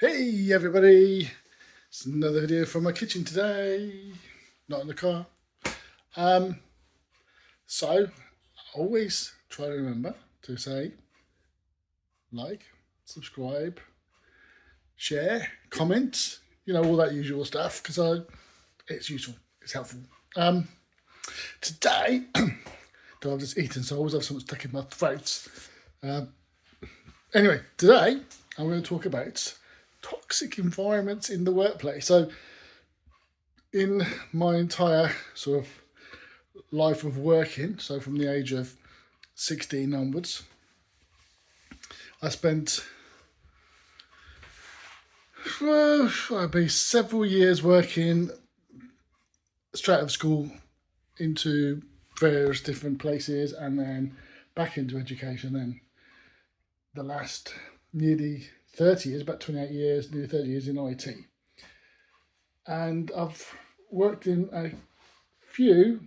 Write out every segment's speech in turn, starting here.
Hey everybody, it's another video from my kitchen today, not in the car. So I always try to remember to say like, subscribe, share, comment, all that usual stuff, because it's useful, it's helpful. Today, I've just eaten, so I always have something stuck in my throat. Anyway, today I'm going to talk about toxic environments in the workplace. So in my entire sort of life of working, so from the age of 16 onwards, I spent I'd be several years working straight out of school into various different places and then back into education. Then the last nearly 30 years, about 28 years, nearly 30 years in IT. And I've worked in a few,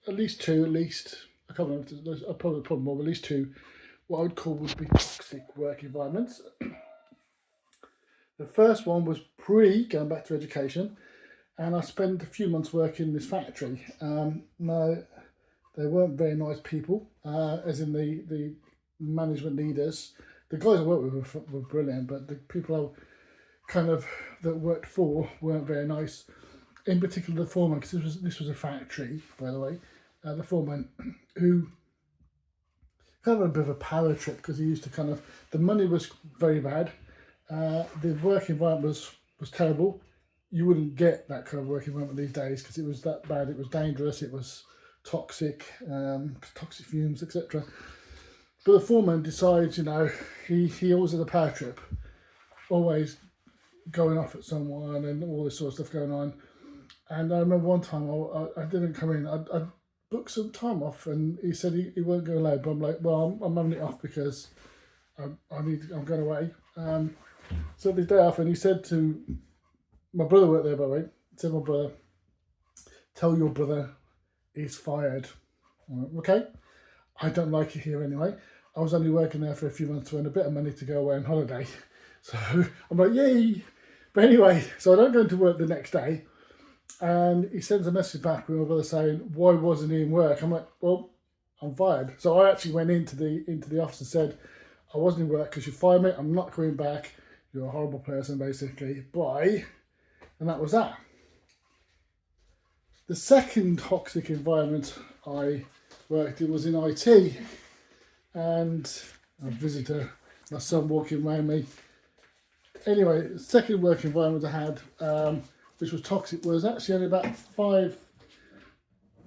at least two, I can't remember, there's probably more, at least two, what I would call would be toxic work environments. The first one was going back to education, and I spent a few months working in this factory. No, they weren't very nice people, as in the management leaders. The guys I worked with were brilliant, but the people that worked for weren't very nice. In particular, the foreman, because this was a factory, by the way. The foreman, who kind of a bit of a power trip, because he used to the money was very bad. The work environment was terrible. You wouldn't get that kind of work environment these days because it was that bad. It was dangerous. It was toxic, toxic fumes, etc. But the foreman decides, he always had a power trip, always going off at someone and all this sort of stuff going on. And I remember one time I didn't come in. I booked some time off, and he said he weren't going away. But I'm like, well, I'm having it off because I'm going away. So this day off, and he said to my brother worked there, by the way. He said, my brother, tell your brother he's fired. I went, okay. I don't like it here anyway. I was only working there for a few months to earn a bit of money to go away on holiday. So I'm like, yay. But anyway, so I don't go into work the next day. And he sends a message back with my brother saying, why wasn't he in work? I'm like, well, I'm fired. So I actually went into the office and said, I wasn't in work because you fired me. I'm not coming back. You're a horrible person, basically. Bye. And that was that. The second toxic environment I worked in was in IT. And a visitor, my son walking around me. Anyway, the second work environment I had, which was toxic, was actually only about 5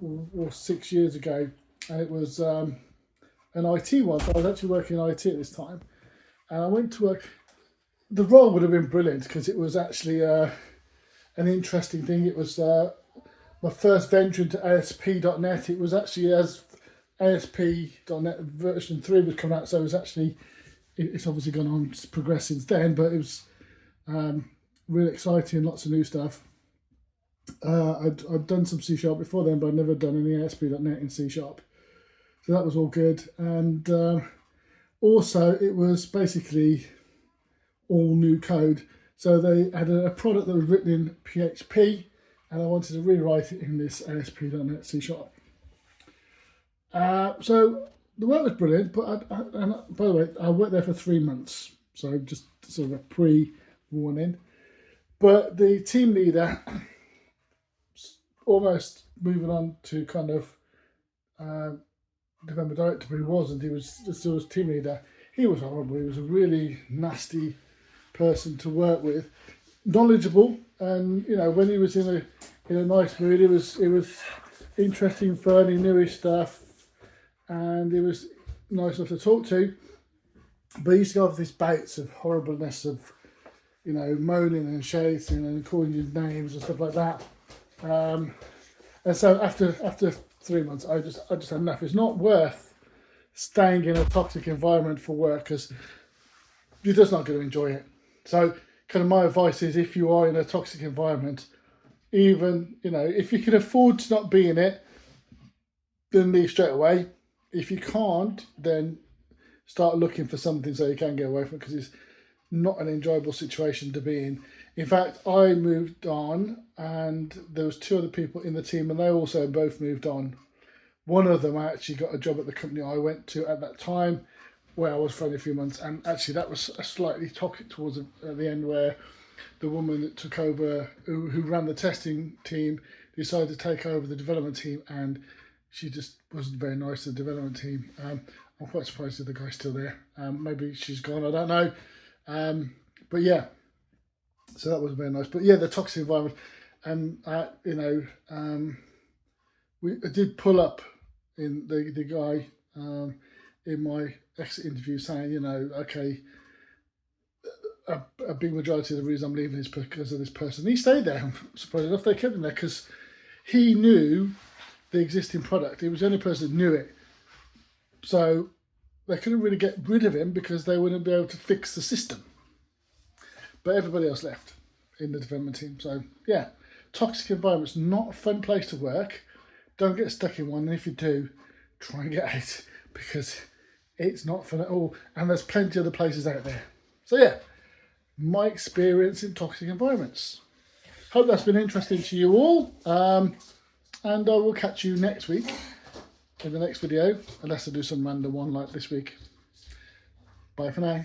or 6 years ago. And it was an IT one. So I was actually working in IT at this time. And I went to work. The role would have been brilliant because it was actually an interesting thing. It was my first venture into ASP.NET. It was actually as ASP.NET version 3 was coming out, so it's obviously gone on to progress since then, but it was really exciting, lots of new stuff. I'd done some C# before then, but I'd never done any ASP.NET in C#. So that was all good. And also it was basically all new code. So they had a product that was written in PHP, and I wanted to rewrite it in this ASP.NET C#. So the work was brilliant, but and by the way, I worked there for 3 months, so just sort of a pre-warning. But the team leader, almost moving on to November director, but he wasn't. He was still team leader. He was horrible. He was a really nasty person to work with, knowledgeable, and when he was in a nice mood, it was interesting, fun. He knew his stuff, and he was nice enough to talk to. But he used to have these bouts of horribleness of moaning and shouting and calling you names and stuff like that. And so after 3 months, I just had enough. It's not worth staying in a toxic environment for work because you're just not going to enjoy it. So my advice is, if you are in a toxic environment, even if you can afford to not be in it, then leave straight away. If you can't, then start looking for something so you can get away from it, because not an enjoyable situation to be in. In fact, I moved on, and there was 2 other people in the team, and they also both moved on. One of them actually got a job at the company I went to at that time, where I was for only a few months, and actually that was a slightly toxic towards the end, where the woman that took over, who ran the testing team, decided to take over the development team, and she just wasn't very nice to the development team. I'm quite surprised that the guy's still there. Maybe she's gone, I don't know. But yeah, so that wasn't very nice. But yeah, the toxic environment, and I did pull up in the guy in my exit interview saying, okay, a big majority of the reason I'm leaving is because of this person. He stayed there. I'm surprised enough they kept him there because he knew the existing product. He was the only person that knew it. So they couldn't really get rid of him because they wouldn't be able to fix the system. But everybody else left in the development team. So yeah, toxic environment's not a fun place to work. Don't get stuck in one. And if you do, try and get out because it's not fun at all. And there's plenty of other places out there. So yeah, my experience in toxic environments. Hope that's been interesting to you all. And I will catch you next week in the next video, unless I do some random one like this week. Bye for now.